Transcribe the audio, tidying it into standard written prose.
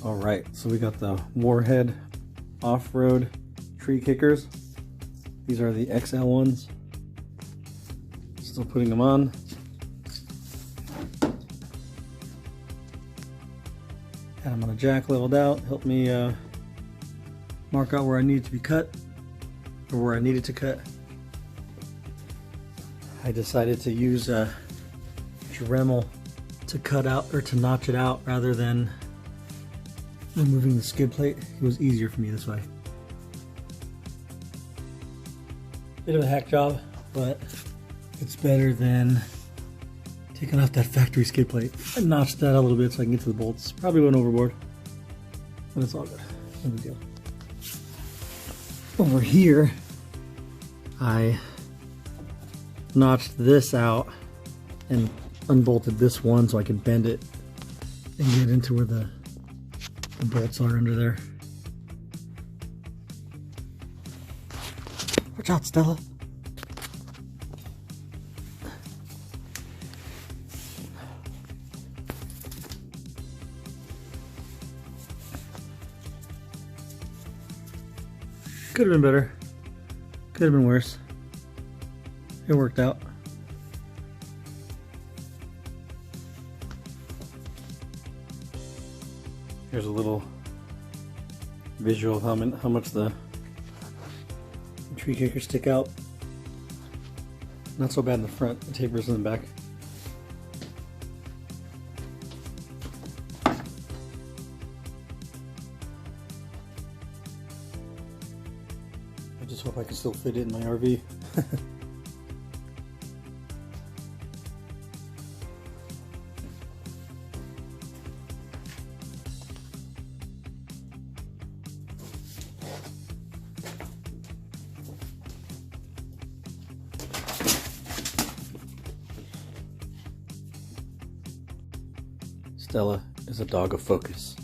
All right, so we got the WarHead off-road tree kickers. These are the XL ones. Still putting them on. Had them on a jack leveled out. Helped me mark out where I needed to be cut, or where I needed to cut. I decided to use a Dremel to cut out, or to notch it out, rather than removing the skid plate. It was easier for me this way. Bit of a hack job, but it's better than taking off that factory skid plate. I notched that a little bit so I can get to the bolts. Probably went overboard, but it's all good. No big deal. Over here, I notched this out and unbolted this one so I could bend it and get into where the bolts are under there. Watch out, Stella. Could have been better. Could have been worse. It worked out. Here's a little visual of how much the tree kickers stick out. Not so bad in the front, the tapers in the back. I just hope I can still fit it in my RV. Stella is a dog of focus.